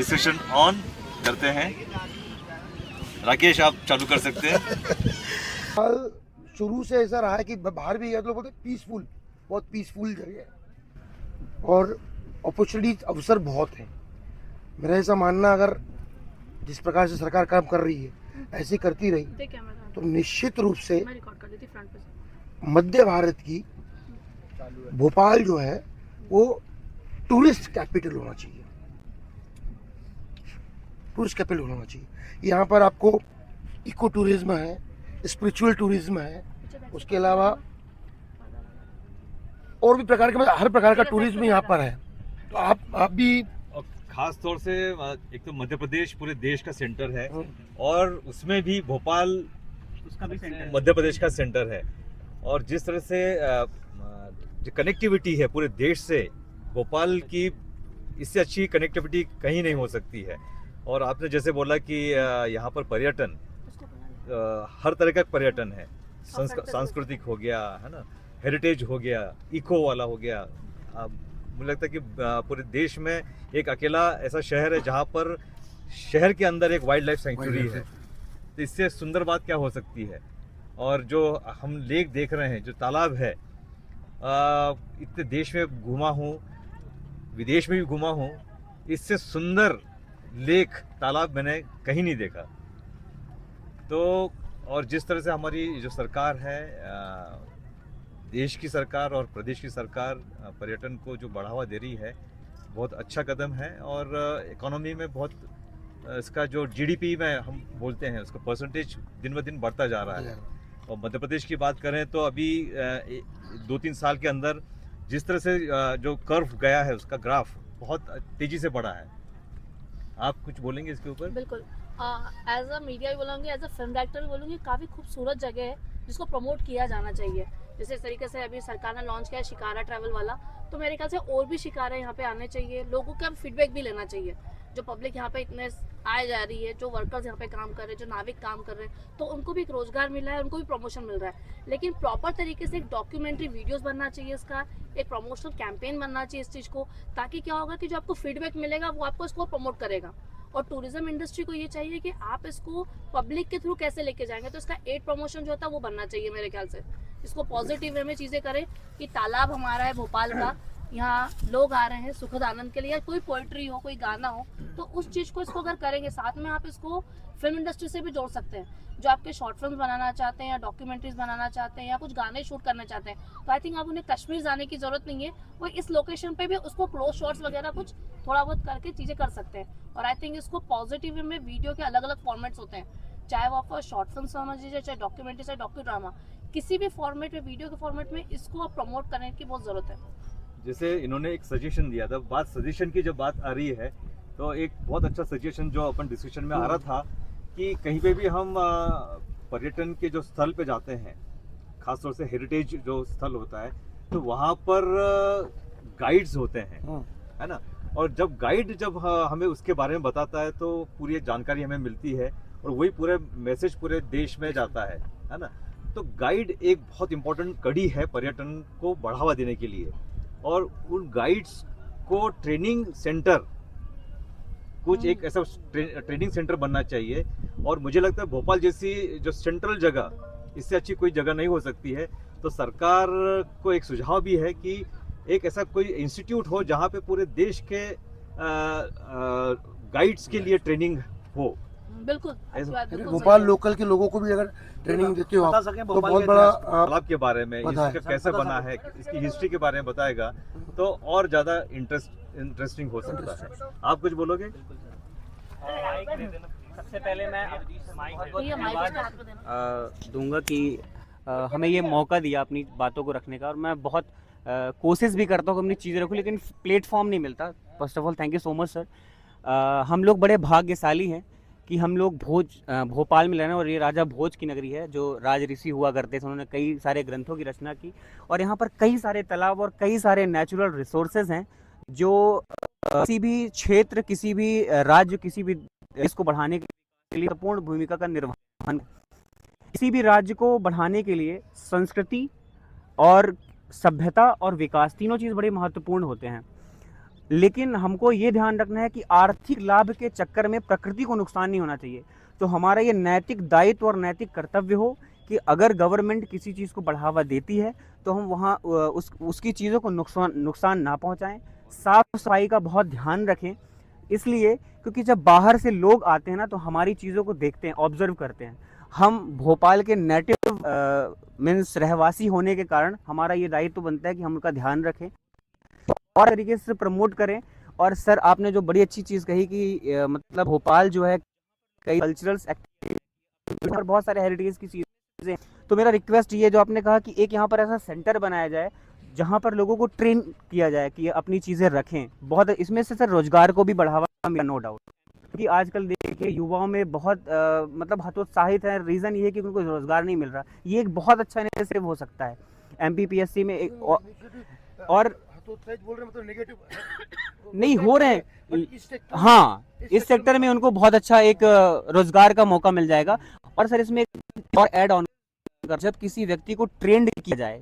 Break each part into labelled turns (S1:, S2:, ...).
S1: Discussion on करते हैं। राकेश आप चालू कर सकते हैं।
S2: हाल शुरू से ऐसा रहा है कि बाहर भी गया तो लोग बोलते पीसफुल, बहुत पीसफुल जगह है और अपॉर्चुनिटी अवसर बहुत है। मेरा ऐसा मानना, अगर जिस प्रकार से सरकार काम कर रही है ऐसी करती रही तो निश्चित रूप से मध्य भारत की भोपाल जो है वो टूरिस्ट कैपिटल होना चाहिए, टूरिस्ट कैपिटल होना चाहिए। यहाँ पर आपको इको टूरिज्म है, स्पिरिचुअल टूरिज्म है, उसके अलावा और भी प्रकार के, मतलब हर प्रकार का टूरिज्म यहाँ पर है। तो आप भी
S1: और खास तौर से एक तो मध्य प्रदेश पूरे देश का सेंटर है और उसमें भी भोपाल
S3: उसका भी सेंटर
S1: मध्य प्रदेश का सेंटर है। और जिस तरह से जो कनेक्टिविटी है पूरे देश से, भोपाल की इससे अच्छी कनेक्टिविटी कहीं नहीं हो सकती है। और आपने जैसे बोला कि यहाँ पर पर्यटन, हर तरह का पर्यटन है, सांस्कृतिक हो गया है ना, हेरिटेज हो गया, इको वाला हो गया। मुझे लगता है कि पूरे देश में एक अकेला ऐसा शहर है जहाँ पर शहर के अंदर एक वाइल्ड लाइफ सेंचुरी है। तो इससे सुंदर बात क्या हो सकती है। और जो हम लेक देख रहे हैं, जो तालाब है, इतने देश में घूमा हूँ, विदेश में भी घूमा हूँ, इससे सुंदर लेक तालाब मैंने कहीं नहीं देखा। तो और जिस तरह से हमारी जो सरकार है, देश की सरकार और प्रदेश की सरकार पर्यटन को जो बढ़ावा दे रही है, बहुत अच्छा कदम है। और इकोनॉमी में बहुत इसका जो जीडीपी में हम बोलते हैं उसका परसेंटेज दिन ब दिन बढ़ता जा रहा है। और मध्य प्रदेश की बात करें तो अभी 2-3 साल के अंदर जिस तरह से जो कर्व गया है उसका ग्राफ बहुत तेजी से बढ़ा है। आप कुछ बोलेंगे इसके ऊपर?
S4: बिल्कुल, एज अ मीडिया भी बोलूँगी, एज अ फिल्म डायरेक्टर भी बोलूँगी, काफ़ी खूबसूरत जगह है जिसको प्रमोट किया जाना चाहिए। जैसे इस तरीके से अभी सरकार ने लॉन्च किया है शिकारा ट्रैवल वाला, तो मेरे ख्याल से और भी शिकारा यहाँ पे आने चाहिए। लोगों का फीडबैक भी लेना चाहिए। जो पब्लिक यहाँ पे इतने आए जा रही है, जो वर्कर्स यहाँ पे काम कर रहे हैं, जो नाविक काम कर रहे हैं, तो उनको भी एक रोजगार मिल रहा है, उनको भी प्रमोशन मिल रहा है। लेकिन प्रॉपर तरीके से एक डॉक्यूमेंट्री वीडियोस बनना चाहिए, इसका एक प्रमोशनल कैंपेन बनना चाहिए इस चीज़ को, ताकि क्या होगा कि जो आपको फीडबैक मिलेगा वो आपको इसको प्रमोट करेगा। और टूरिज्म इंडस्ट्री को ये चाहिए कि आप इसको पब्लिक के थ्रू कैसे लेके जाएंगे, तो इसका एड प्रमोशन जो होता है वो बनना चाहिए मेरे ख्याल से। इसको पॉजिटिव वे में चीज़ें करें कि तालाब हमारा है भोपाल का, यहाँ लोग आ रहे हैं सुखद आनंद के लिए, कोई पोइट्री हो, कोई गाना हो, तो उस चीज़ को इसको अगर करेंगे, साथ में आप इसको फिल्म इंडस्ट्री से भी जोड़ सकते हैं। जो आपके शॉर्ट फिल्म बनाना चाहते हैं या डॉक्यूमेंट्रीज बनाना चाहते हैं या कुछ गाने शूट करना चाहते हैं, तो आई थिंक आप उन्हें कश्मीर जाने की जरूरत नहीं है, वो इस लोकेशन पे भी उसको क्लोज शॉट्स वगैरह कुछ थोड़ा बहुत करके चीज़ें कर सकते हैं। और आई थिंक इसको पॉजिटिव वे में वीडियो के अलग अलग फॉर्मेट्स होते हैं, चाहे वो आपको शॉर्ट फिल्म समझ लीजिए, चाहे डॉक्यूमेंट्री, चाहे डॉक्यू ड्रामा, किसी भी फॉर्मेट में, वीडियो के फॉर्मेट में इसको आप प्रमोट करने की बहुत ज़रूरत है।
S1: जैसे इन्होंने एक सजेशन दिया था, बात सजेशन की जब बात आ रही है तो एक बहुत अच्छा सजेशन जो अपन डिस्कशन में आ रहा था कि कहीं पे भी हम पर्यटन के जो स्थल पे जाते हैं, खासतौर से हेरिटेज जो स्थल होता है, तो वहाँ पर गाइड्स होते हैं, है ना। और जब गाइड हमें उसके बारे में बताता है तो पूरी जानकारी हमें मिलती है और वही पूरे मैसेज पूरे देश में जाता है ना। तो गाइड एक बहुत इंपॉर्टेंट कड़ी है पर्यटन को बढ़ावा देने के लिए। और उन गाइड्स को ट्रेनिंग सेंटर, कुछ एक ऐसा ट्रेनिंग सेंटर बनना चाहिए। और मुझे लगता है भोपाल जैसी जो सेंट्रल जगह, इससे अच्छी कोई जगह नहीं हो सकती है। तो सरकार को एक सुझाव भी है कि एक ऐसा कोई इंस्टीट्यूट हो जहाँ पे पूरे देश के गाइड्स के लिए ट्रेनिंग हो।
S4: बिल्कुल, अच्छी बात, बिल्कुल
S2: भोपाल
S4: सही है।
S2: लोकल के लोगों को भी अगर ट्रेनिंग देते हो
S3: बता
S2: आप,
S3: सकें
S2: तो
S3: भोपाल
S2: बहुत
S3: के
S2: बड़ा
S1: तालाब के बारे में,
S2: बताएं।
S1: इसका कैसे बना है, इसकी हिस्ट्री के बारे में बताएगा तो और ज़्यादा इंटरेस्टिंग हो सकता है। आप कुछ बोलोगे?
S3: सबसे पहले मैं
S4: भैया माइक उसके हाथ में देना।
S3: दूंगा कि हमें ये मौका दिया अपनी बातों को रखने का, और मैं बहुत कोशिश भी करता हूँ कि अपनी चीज़ें रखूँ, लेकिन प्लेटफॉर्म नहीं मिलता। First of all thank you so much sir. हम लोग बड़े भाग्यशाली हैं कि हम लोग भोपाल में रहना, और ये राजा भोज की नगरी है जो राज ऋषि हुआ करते थे। उन्होंने कई सारे ग्रंथों की रचना की, और यहाँ पर कई सारे तालाब और कई सारे नेचुरल रिसोर्सेज हैं जो किसी भी क्षेत्र, किसी भी राज्य, किसी भी देश को बढ़ाने के लिए महत्वपूर्ण भूमिका का निर्वहन। किसी भी राज्य को बढ़ाने के लिए संस्कृति और सभ्यता और विकास, तीनों चीज़ बड़े महत्वपूर्ण होते हैं। लेकिन हमको ये ध्यान रखना है कि आर्थिक लाभ के चक्कर में प्रकृति को नुकसान नहीं होना चाहिए। तो हमारा ये नैतिक दायित्व और नैतिक कर्तव्य हो कि अगर गवर्नमेंट किसी चीज़ को बढ़ावा देती है तो हम वहाँ उसकी चीज़ों को नुकसान ना पहुँचाएं, साफ सफाई का बहुत ध्यान रखें। इसलिए क्योंकि जब बाहर से लोग आते हैं ना तो हमारी चीज़ों को देखते हैं, ऑब्जर्व करते हैं। हम भोपाल के नेटिव मीन्स रहवासी होने के कारण हमारा ये दायित्व बनता है कि हम उनका ध्यान रखें और तरीके से प्रमोट करें। और सर आपने जो बड़ी अच्छी चीज़ कही कि मतलब भोपाल जो है कई कल्चरल एक्टिविटीज और बहुत सारे हेरिटेज की चीज़ें, तो मेरा रिक्वेस्ट ये जो आपने कहा कि एक यहाँ पर ऐसा सेंटर बनाया जाए जहाँ पर लोगों को ट्रेन किया जाए कि अपनी चीज़ें रखें। बहुत इसमें से सर रोजगार को भी बढ़ावा मिला, नो डाउट, क्योंकि आजकल देखिए युवाओं में बहुत मतलब हतोत्साहित है। रीज़न ये है कि उनको रोजगार नहीं मिल रहा। ये एक बहुत अच्छा इनिशिएटिव हो सकता है एमपीपीएससी में और
S2: हतोत्साहित बोल रहे हैं, मतलब नेगेटिव
S3: नहीं हो रहे हैं।
S2: इस सेक्टर
S3: हाँ, इस सेक्टर में उनको बहुत अच्छा एक रोजगार का मौका मिल जाएगा। और सर इसमें एक और ऐड ऑन कर, जब किसी व्यक्ति को ट्रेंड किया जाए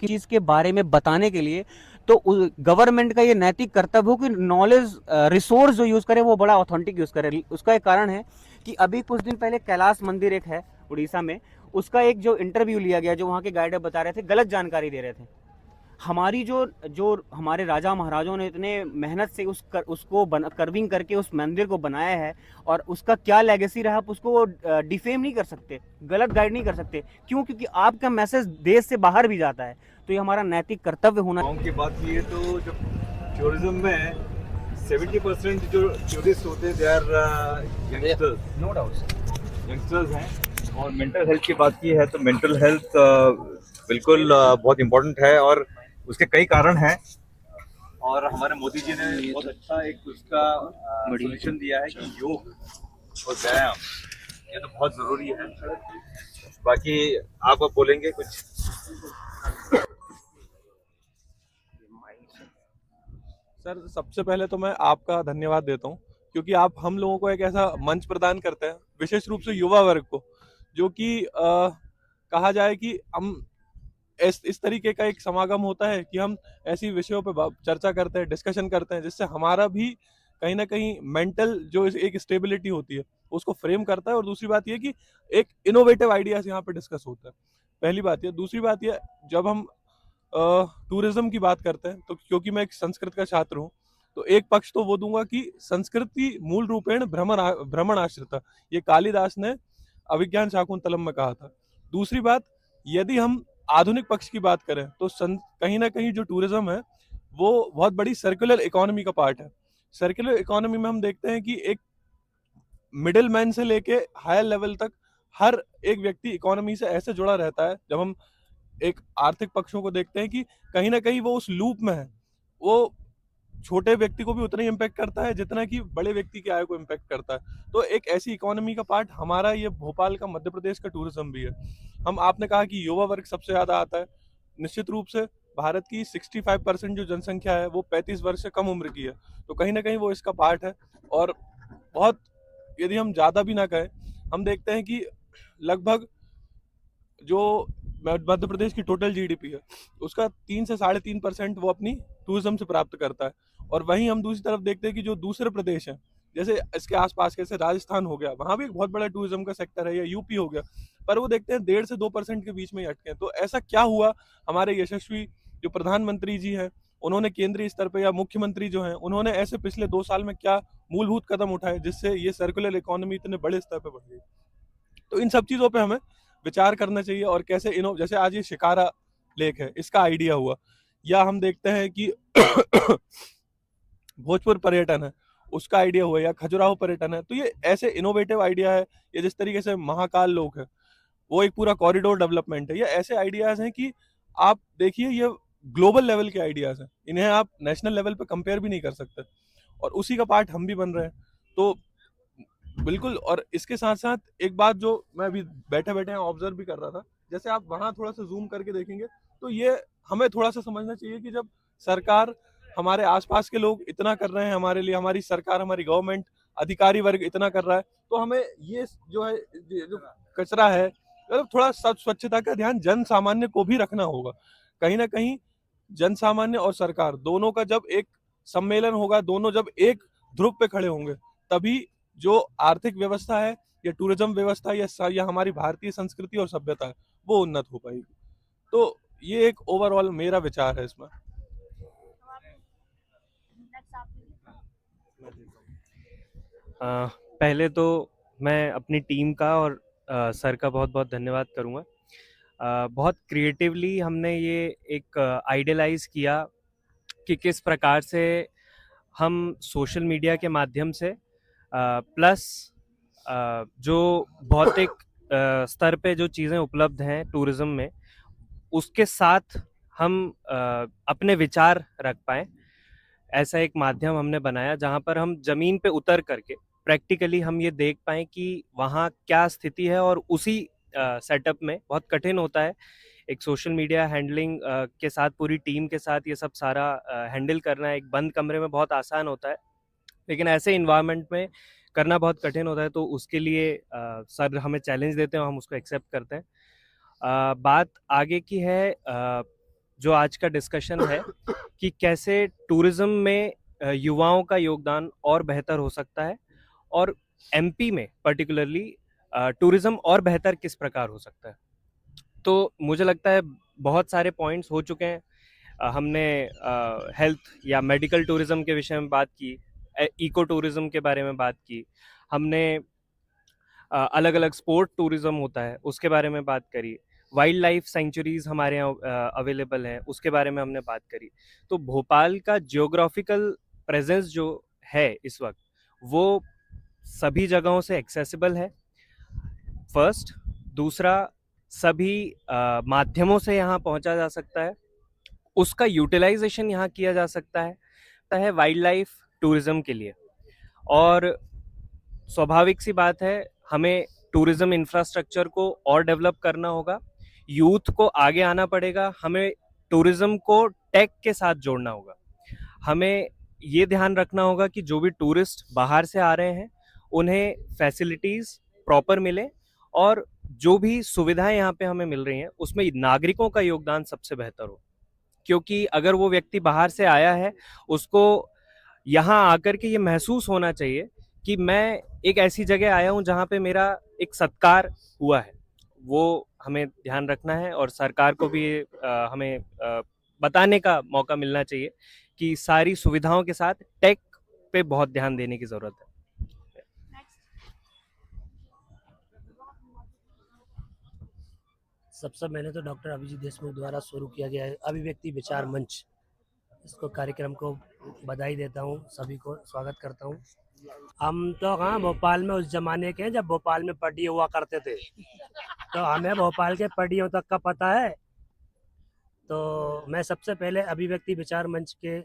S3: किसी चीज के बारे में बताने के लिए, तो गवर्नमेंट का ये नैतिक कर्तव्य हो कि नॉलेज रिसोर्स जो यूज करे वो बड़ा ऑथेंटिक यूज करे। उसका एक कारण है कि अभी कुछ दिन पहले कैलाश मंदिर एक है उड़ीसा में, उसका एक जो इंटरव्यू लिया गया, जो वहाँ के गाइड बता रहे थे, गलत जानकारी दे रहे थे। हमारी जो हमारे राजा महाराजों ने इतने मेहनत से उसको कर्विंग करके उस मंदिर को बनाया है और उसका क्या लेगेसी रहा, आप उसको डिफेम नहीं कर सकते, गलत गाइड नहीं कर सकते। क्यों? क्योंकि आपका मैसेज देश से बाहर भी जाता है। तो ये हमारा नैतिक कर्तव्य होना।
S1: गाँव की बात की है तो जो टूरिज्म में 70% जो टूरिस्ट होते हैं they are youngsters,
S3: no doubt
S1: youngsters हैं। और मेंटल हेल्थ की बात की है तो मेंटल हेल्थ बिल्कुल बहुत इम्पोर्टेंट है और उसके कई कारण हैं। और हमारे मोदी जी ने बहुत अच्छा एक उसका सॉल्यूशन दिया है कि योग और व्यायाम ये तो बहुत ज़रूरी है। बाकी आप अब बोलेंगे कुछ?
S5: सर सबसे पहले तो मैं आपका धन्यवाद देता हूँ क्योंकि आप हम लोगों को एक ऐसा मंच प्रदान करते हैं, विशेष रूप से युवा वर्ग को, जो कि कहा जाए कि हम इस तरीके का एक समागम होता है कि हम ऐसी विषयों पे चर्चा करते हैं, डिस्कशन करते हैं, जिससे हमारा भी कहीं ना कहीं मेंटल जो एक स्टेबिलिटी होती है उसको फ्रेम करता है। और दूसरी बात ये कि एक इनोवेटिव आइडियाज यहाँ पे डिस्कस होता है, पहली बात ये। दूसरी बात ये, जब हम टूरिज्म की बात करते हैं तो क्योंकि मैं एक संस्कृत का छात्र हूँ, तो एक पक्ष तो वो दूंगा कि संस्कृति मूल रूपेण भ्रमण आश्रिता, ये कालिदास ने अभिज्ञान शाकुंतलम में कहा था। दूसरी बात, यदि हम आधुनिक पक्ष की बात करें तो कहीं ना कहीं जो टूरिज्म है वो बहुत बड़ी सर्कुलर इकोनॉमी का पार्ट है। सर्कुलर इकोनॉमी में हम देखते हैं कि एक मिडिल मैन से लेके हायर लेवल तक हर एक व्यक्ति इकोनॉमी से ऐसे जुड़ा रहता है। जब हम एक आर्थिक पक्षों को देखते हैं कि कहीं ना कहीं वो उस लूप में है, वो छोटे व्यक्ति को भी उतना ही इम्पैक्ट करता है जितना कि बड़े व्यक्ति की आय को इम्पैक्ट करता है। तो एक ऐसी इकोनॉमी का पार्ट हमारा ये भोपाल का, मध्य प्रदेश का टूरिज्म भी है। हम आपने कहा कि युवा वर्ग सबसे ज्यादा आता है, निश्चित रूप से भारत की 65% जो जनसंख्या है वो 35 वर्ष से कम उम्र की है, तो कहीं ना कहीं वो इसका पार्ट है। और बहुत, यदि हम ज्यादा भी ना कहें, हम देखते हैं कि लगभग जो मध्य प्रदेश की टोटल जीडीपी है उसका 3 से 3.5% वो अपनी टूरिज्म से प्राप्त करता है। और वहीं हम दूसरी तरफ देखते हैं कि जो दूसरे प्रदेश हैं, जैसे इसके आसपास कैसे राजस्थान हो गया, वहां भी एक बहुत बड़ा टूरिज्म का सेक्टर है, या यूपी हो गया, पर वो देखते हैं 1.5 से 2% के बीच में ही अटके हैं। तो ऐसा क्या हुआ? हमारे यशस्वी जो प्रधानमंत्री जी हैं, उन्होंने केंद्रीय स्तर पर, या मुख्यमंत्री जो हैं, उन्होंने ऐसे पिछले 2 साल में क्या मूलभूत कदम उठाए जिससे ये सर्कुलर इकोनॉमी इतने बड़े स्तर पर बढ़ गई? तो इन सब चीजों पर हमें विचार करना चाहिए। और कैसे जैसे आज ये शिकारा लेक है, इसका आइडिया हुआ, या हम देखते हैं कि भोजपुर पर्यटन है, उसका आइडिया हुआ, या खजुराहो पर्यटन है। तो ये ऐसे इनोवेटिव आइडिया है, या जिस तरीके से महाकाल लोक है, वो एक पूरा कॉरिडोर डेवलपमेंट है। ये ऐसे आइडियाज हैं कि आप देखिए, ये ग्लोबल लेवल के आइडियाज हैं, इन्हें आप नेशनल लेवल पे कंपेयर भी नहीं कर सकते, और उसी का पार्ट हम भी बन रहे हैं। तो बिल्कुल। और इसके साथ साथ एक बात जो मैं अभी बैठे बैठे ऑब्जर्व भी कर रहा था, जैसे आप वहां थोड़ा सा जूम करके देखेंगे तो ये हमें थोड़ा सा समझना चाहिए कि जब सरकार, हमारे आसपास के लोग इतना कर रहे हैं हमारे लिए, हमारी सरकार, हमारी गवर्नमेंट, अधिकारी वर्ग इतना कर रहा है, तो हमें ये जो है, जो कचरा है, मतलब थोड़ा स्वच्छता का ध्यान जन सामान्य को भी रखना होगा। कहीं ना कहीं जन सामान्य और सरकार दोनों का जब एक सम्मेलन होगा, दोनों जब एक ध्रुव पे खड़े होंगे, तभी जो आर्थिक व्यवस्था है या टूरिज्म व्यवस्था या हमारी भारतीय संस्कृति और सभ्यता है वो उन्नत हो पाएगी। तो ये एक ओवरऑल मेरा विचार है इसमें।
S4: नेक्स्ट आप लीजिए।
S6: पहले तो मैं अपनी टीम का और सर का बहुत बहुत धन्यवाद करूँगा। बहुत क्रिएटिवली हमने ये एक आइडियलाइज़ किया कि किस प्रकार से हम सोशल मीडिया के माध्यम से प्लस जो भौतिक स्तर पे जो चीज़ें उपलब्ध हैं टूरिज़्म में, उसके साथ हम अपने विचार रख पाएँ। ऐसा एक माध्यम हमने बनाया जहाँ पर हम ज़मीन पे उतर करके प्रैक्टिकली हम ये देख पाएँ कि वहाँ क्या स्थिति है, और उसी सेटअप में बहुत कठिन होता है एक सोशल मीडिया हैंडलिंग के साथ, पूरी टीम के साथ ये सब सारा हैंडल करना एक बंद कमरे में बहुत आसान होता है, लेकिन ऐसे इन्वायरमेंट में करना बहुत कठिन होता है। तो उसके लिए सर हमें चैलेंज देते हैं और हम उसको एक्सेप्ट करते हैं। बात आगे की है, जो आज का डिस्कशन है कि कैसे टूरिज्म में युवाओं का योगदान और बेहतर हो सकता है, और एमपी में पर्टिकुलरली टूरिज्म और बेहतर किस प्रकार हो सकता है। तो मुझे लगता है बहुत सारे पॉइंट्स हो चुके हैं। हमने हेल्थ या मेडिकल टूरिज्म के विषय में बात की, इको टूरिज्म के बारे में बात की, हमने अलग अलग स्पोर्ट टूरिज्म होता है उसके बारे में बात करी, वाइल्ड लाइफ सेंचुरीज हमारे यहाँ अवेलेबल हैं उसके बारे में हमने बात करी। तो भोपाल का जियोग्राफिकल प्रेजेंस जो है इस वक्त वो सभी जगहों से एक्सेसिबल है, फर्स्ट। दूसरा, सभी माध्यमों से यहाँ पहुँचा जा सकता है, उसका यूटिलाइजेशन यहाँ किया जा सकता है वाइल्ड लाइफ टूरिज्म के लिए। और स्वाभाविक सी बात है, हमें टूरिज्म इंफ्रास्ट्रक्चर को और डेवलप करना होगा, यूथ को आगे आना पड़ेगा, हमें टूरिज्म को टेक के साथ जोड़ना होगा। हमें ये ध्यान रखना होगा कि जो भी टूरिस्ट बाहर से आ रहे हैं उन्हें फैसिलिटीज़ प्रॉपर मिले, और जो भी सुविधाएं यहाँ पे हमें मिल रही हैं उसमें नागरिकों का योगदान सबसे बेहतर हो। क्योंकि अगर वो व्यक्ति बाहर से आया है, उसको यहाँ आकर के ये महसूस होना चाहिए कि मैं एक ऐसी जगह आया हूँ जहाँ पे मेरा एक सत्कार हुआ है। वो हमें ध्यान रखना है, और सरकार को भी हमें बताने का मौका मिलना चाहिए कि सारी सुविधाओं के साथ टेक पे बहुत ध्यान देने की ज़रूरत है।
S7: सबसे पहले तो डॉक्टर अभिजीत देशमुख द्वारा शुरू किया गया है अभिव्यक्ति विचार मंच, इसको कार्यक्रम को बधाई देता हूँ, सभी को स्वागत करता हूँ। हम तो हाँ भोपाल में उस जमाने के हैं जब भोपाल में पढ़िए हुआ करते थे, तो हमें भोपाल के पढ़ियों तक का पता है। तो मैं सबसे पहले अभिव्यक्ति विचार मंच के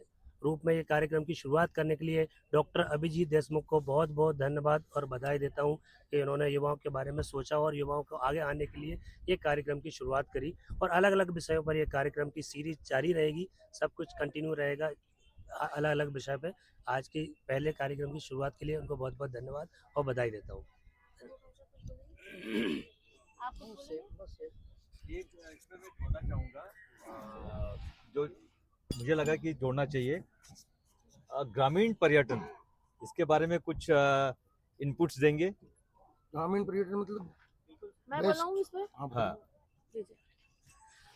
S7: रूप में ये कार्यक्रम की शुरुआत करने के लिए डॉक्टर अभिजीत देशमुख को बहुत बहुत धन्यवाद और बधाई देता हूँ कि उन्होंने युवाओं के बारे में सोचा और युवाओं को आगे आने के लिए ये कार्यक्रम की शुरुआत करी। और अलग अलग विषयों पर ये कार्यक्रम की सीरीज जारी रहेगी, सब कुछ कंटिन्यू रहेगा अलग अलग विषय पे। आज के पहले कार्यक्रम की शुरुआत के लिए उनको बहुत बहुत धन्यवाद और बधाई देता हूँ।
S1: इसमें मैं जोड़ना चाहूँगा, जो मुझे लगा कि जोड़ना चाहिए ग्रामीण पर्यटन, इसके बारे में कुछ इनपुट्स देंगे।
S2: ग्रामीण पर्यटन मतलब
S4: मैं
S2: Best.
S4: बोलाऊँ इसमें?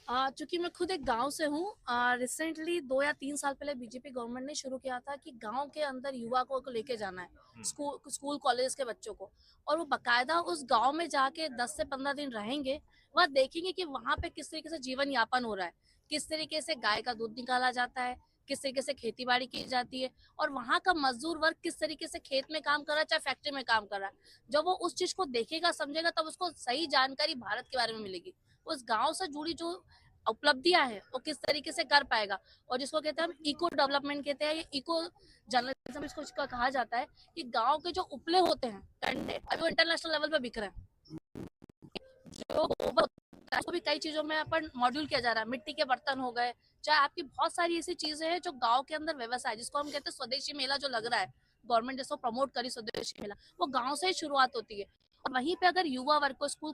S1: हाँ,
S4: चूंकि मैं खुद एक गांव से हूँ, रिसेंटली 2 या 3 साल पहले बीजेपी गवर्नमेंट ने शुरू किया था कि गांव के अंदर युवा को लेके जाना है, स्कूल कॉलेज के बच्चों को, और वो बकायदा उस गांव में जाके 10 से 15 दिन रहेंगे, वह देखेंगे कि वहाँ पे किस तरीके से जीवन यापन हो रहा है, किस तरीके से गाय का दूध निकाला जाता है, किस तरीके से खेती बाड़ी की जाती है, और वहाँ का मजदूर वर्ग किस तरीके से खेत में काम कर रहा है चाहे फैक्ट्री में काम कर रहा है। जब वो उस चीज को देखेगा समझेगा तब उसको सही जानकारी भारत के बारे में मिलेगी। उस गांव से जुड़ी जो उपलब्धियां हैं वो किस तरीके से कर पाएगा, और जिसको कहते हैं हम इको डेवलपमेंट कहते हैं, इको जर्नलिज्म इसको कहा जाता है, कि गांव के जो उपले होते हैं कंटेंट अभी वो इंटरनेशनल लेवल पे बिक रहे हैं। जो उसको भी कई चीजों में अपन मॉड्यूल किया जा रहा है, मिट्टी के बर्तन हो गए, चाहे आपकी बहुत सारी ऐसी चीजें हैं जो गांव के अंदर व्यवसाय, जिसको हम कहते हैं स्वदेशी मेला जो लग रहा है, गवर्नमेंट जिसको प्रमोट करी स्वदेशी मेला, वो गांव से ही शुरुआत होती है। और वहीं पे अगर युवा वर्ग को स्कूल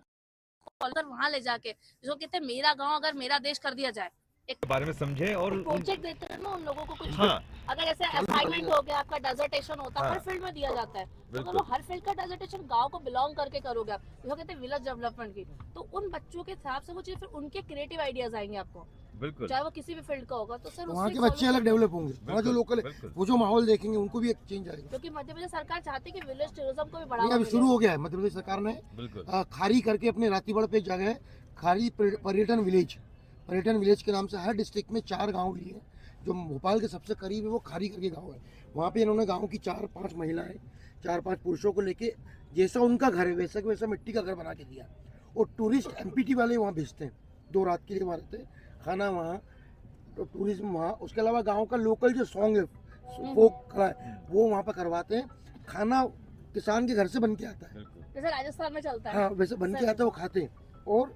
S4: वहां ले जाके, जिसको कहते हैं मेरा गांव अगर मेरा देश कर दिया जाए, एक
S1: बारे में समझे और
S4: प्रोजेक्ट देते हैं ना उन लोगों को कुछ।
S1: हाँ
S4: अगर ऐसे असाइनमेंट हो गया, आपका डेजर्टेशन होता है,
S1: हाँ।
S4: हर फील्ड में दिया जाता है, तो
S1: बिल्कुल।
S4: अगर वो हर फील्ड का डेजर्टेशन गांव को बिलोंग करके करोगे आप, जो कहते हैं विलेज डेवलपमेंट की, तो उन बच्चों के हिसाब से वो चीज, फिर उनके क्रिएटिव आइडियाज आएंगे आपको,
S1: बिल्कुल
S4: चाहे वो किसी भी फील्ड का होगा। तो सर
S2: वहाँ के बच्चे अलग डेवलप होंगे, वहाँ जो लोकल है
S1: बिल्कुल
S2: वो जो माहौल देखेंगे उनको भी एक चेंज आएगा।
S4: क्योंकि मध्य प्रदेश सरकार चाहती है कि विलेज टूरिज्म को भी
S2: नहीं,
S4: बढ़ावा
S2: अभी
S4: मिले।
S2: शुरू हो गया है, मध्य प्रदेश सरकार ने
S1: बिल्कुल
S2: खारी करके अपने रातीबड़ पे एक जगह है, खारी पर्यटन विलेज के नाम से हर डिस्ट्रिक्ट में 4 गांव लिए हैं। जो भोपाल के सबसे करीब है वो खारी करके गांव है। वहाँ पे इन्होंने गांव की 4-5 महिलाएं, 4-5 पुरुषों को लेके जैसा उनका घर है वैसा वैसा मिट्टी का घर बना के दिया। और टूरिस्ट एमपीटी वाले वहाँ भेजते हैं, 2 रात के लिए वहाँ रहते हैं, खाना वहाँ, तो टूरिज्म वहाँ। उसके अलावा गाँव का लोकल जो सॉन्ग है, फोक कला है, वो वहाँ पर करवाते हैं। खाना किसान के घर से बन के आता है,
S1: बिल्कुल
S4: जैसे राजस्थान में चलता है।
S2: हाँ वैसे बन के आता है, वो खाते हैं। और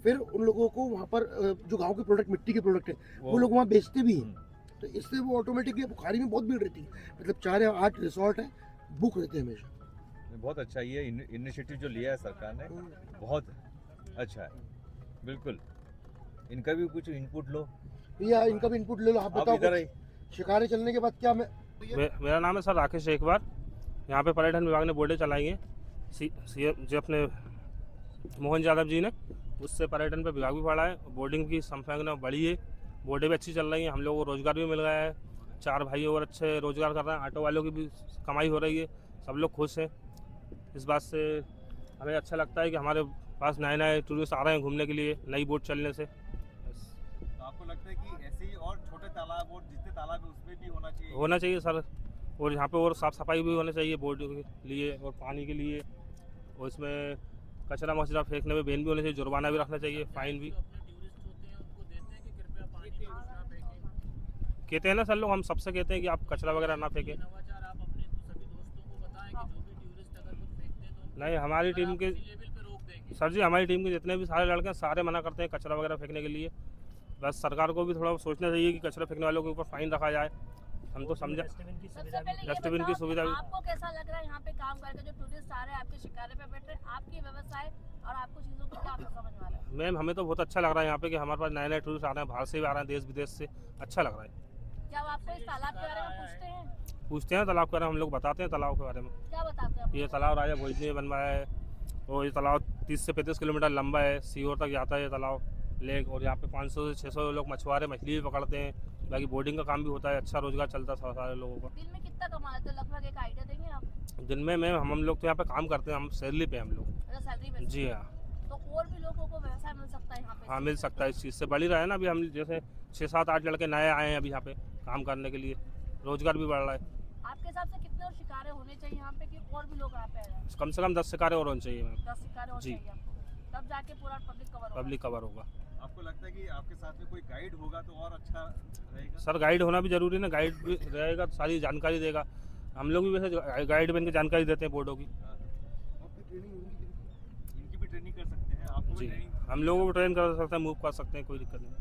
S2: फिर उन लोगों को वहाँ पर जो गांव के प्रोडक्ट, मिट्टी के प्रोडक्ट है, वो लोग वहाँ बेचते भी हैं। तो इससे वो ऑटोमेटिकली, बुखारी में बहुत भीड़ रहती है, मतलब 4 या 8 रिसोर्ट है, बुक रहते हैं हमेशा।
S1: बहुत अच्छा ये इनिशिएटिव जो लिया है सरकार ने, बहुत अच्छा है। बिल्कुल इनका भी कुछ इनपुट लो,
S2: या इनका भी इनपुट ले लो। आप
S1: आप
S2: बताओ
S1: इधर
S2: कुछ।
S1: आइए।
S2: शिकारे चलने के बाद क्या मैं
S8: मेरा नाम है सर राकेश एकबार। यहाँ पे पर्यटन विभाग ने बोर्डें चलाई हैं, सीएम जो अपने मोहन यादव जी ने, उससे पर्यटन पे विभाग भी बढ़ा है, बोर्डिंग की संख्या बढ़ी है, बोर्डें भी अच्छी चल रही हैं, हम लोगों को रोज़गार भी मिल गया है, 4 भाई और अच्छे रोज़गार कर रहे हैं, ऑटो वालों की भी कमाई हो रही है, सब लोग खुश हैं। इस बात से हमें अच्छा लगता है कि हमारे पास नए टूरिस्ट आ रहे हैं घूमने के लिए, नई बोट चलने से।
S1: तो आपको लगता है कि ऐसे ही और छोटे तालाब और जितने तालाब है उसमें भी
S8: होना चाहिए सर, और यहाँ पे और साफ़ सफाई भी होनी चाहिए बोर्ड के लिए और पानी के लिए, और इसमें कचरा मचरा फेंकने में बैन भी होना चाहिए, जुर्माना भी रखना चाहिए, फाइन भी। कहते हैं ना सर लोग, हम सबसे कहते हैं कि आप कचरा वगैरह ना फेंकें। नहीं, हमारी टीम के सर जी, हमारी टीम के जितने भी सारे लड़के हैं सारे मना करते हैं कचरा वगैरह फेंकने के लिए। बस सरकार को भी थोड़ा सोचना चाहिए कि कचरा फेंकने वालों के ऊपर फाइन रखा जाए। हम तो समझे
S4: सबसे पहले ये
S8: डस्टबिन की
S4: बताओ
S8: सुविधा
S4: कि
S8: भी।
S4: आपको कैसा लग रहा है यहाँ पे काम करके, जो टूरिस्ट आ रहे हैं आपके शिकारे पे बैठ रहे हैं, आपकी व्यवसाय और आपको चीज़ों को क्या समझ में आ रहा है?
S8: मैम हमें तो बहुत अच्छा लग रहा है यहाँ पे कि हमारे पास नए टूरिस्ट आ रहे हैं, बाहर से भी आ रहे हैं, देश विदेश से, अच्छा लग रहा है।
S4: क्या वो आपको इस तालाब के बारे में
S8: पूछते हैं तालाब के बारे में, हम लोग बताते हैं तालाब के बारे में।
S4: क्या बताते हैं?
S8: ये तालाब राजा भोजनी ने बनवाया है, और ये तालाब 30 से 35 किलोमीटर लंबा है, सीहोर तक जाता है ये तालाब लेक, और यहाँ पे 500 से 600 लोग मछुआरे मछली भी पकड़ते हैं, बाकी बोर्डिंग का काम भी होता है, अच्छा रोजगार चलता है सारे लोगों का।
S4: दिन में कितना कमा लेते हो, लगभग एक आइडिया देंगे आप?
S8: दिन में मैम हम लोग तो यहाँ पे काम करते हैं, हम सैलरी पे हैं हम लोग।
S4: मतलब सैलरी बेसिस
S8: जी हाँ,
S4: तो और भी लोगों को व्यवसाय मिल सकता है यहाँ पे?
S8: हाँ मिल सकता है, इस चीज़ से बढ़ ही रहा है ना। अभी हम जैसे 6-7-8 लड़के नए आए हैं अभी यहाँ पे काम करने के लिए, रोजगार भी बढ़ रहा है।
S4: आपके हिसाब से कितने और शिकारे होने चाहिए यहाँ पे कि और भी लोग यहाँ पे आ जाए?
S8: कम से कम 10 शिकारे और होने चाहिए मैम,
S4: 10 शिकारे होने
S8: जी।
S4: चाहिए आपको, तब जाके पूरा पब्लिक कवर होगा।
S8: पब्लिक कवर होगा।
S1: आपको लगता है कि आपके साथ में कोई गाइड होगा तो और अच्छा रहेगा?
S8: सर गाइड होना भी जरूरी है ना, गाइड भी रहेगा तो सारी जानकारी देगा। हम लोग भी वैसे गाइड बन के जानकारी देते हैं बोर्डों की।
S1: इनकी भी ट्रेनिंग कर सकते हैं, आपको भी
S8: जी,
S1: ट्रेनिंग?
S8: हम लोगों को ट्रेन कर सकते हैं, मूव कर सकते हैं, कोई दिक्कत नहीं।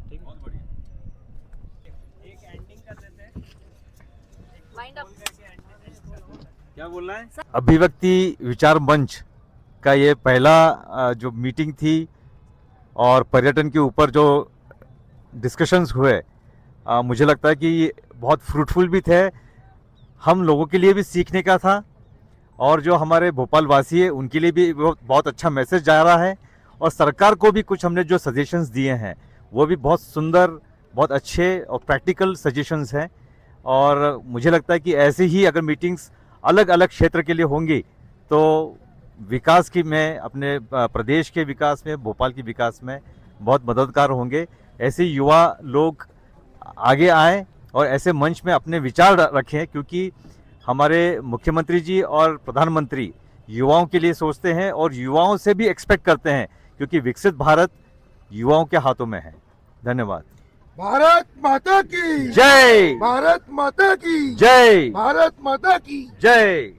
S1: ठीक है, बहुत बढ़िया।
S4: Mind up.
S1: क्या बोलना है?
S9: अभिव्यक्ति विचार मंच का ये पहला जो मीटिंग थी और पर्यटन के ऊपर जो डिस्कशंस हुए, मुझे लगता है कि ये बहुत फ्रूटफुल भी थे, हम लोगों के लिए भी सीखने का था, और जो हमारे भोपाल वासी है उनके लिए भी बहुत अच्छा मैसेज जा रहा है, और सरकार को भी कुछ हमने जो सजेशंस दिए हैं वो भी बहुत सुंदर, बहुत अच्छे और प्रैक्टिकल सजेशंस हैं। और मुझे लगता है कि ऐसे ही अगर मीटिंग्स अलग अलग क्षेत्र के लिए होंगी तो विकास की में, अपने प्रदेश के विकास में, भोपाल के विकास में बहुत मददगार होंगे। ऐसे युवा लोग आगे आएँ और ऐसे मंच में अपने विचार रखें, क्योंकि हमारे मुख्यमंत्री जी और प्रधानमंत्री युवाओं के लिए सोचते हैं और युवाओं से भी एक्सपेक्ट करते हैं, क्योंकि विकसित भारत युवाओं के हाथों में है। धन्यवाद।
S2: भारत माता की
S9: जय,
S2: भारत माता की
S9: जय,
S2: भारत माता की
S9: जय।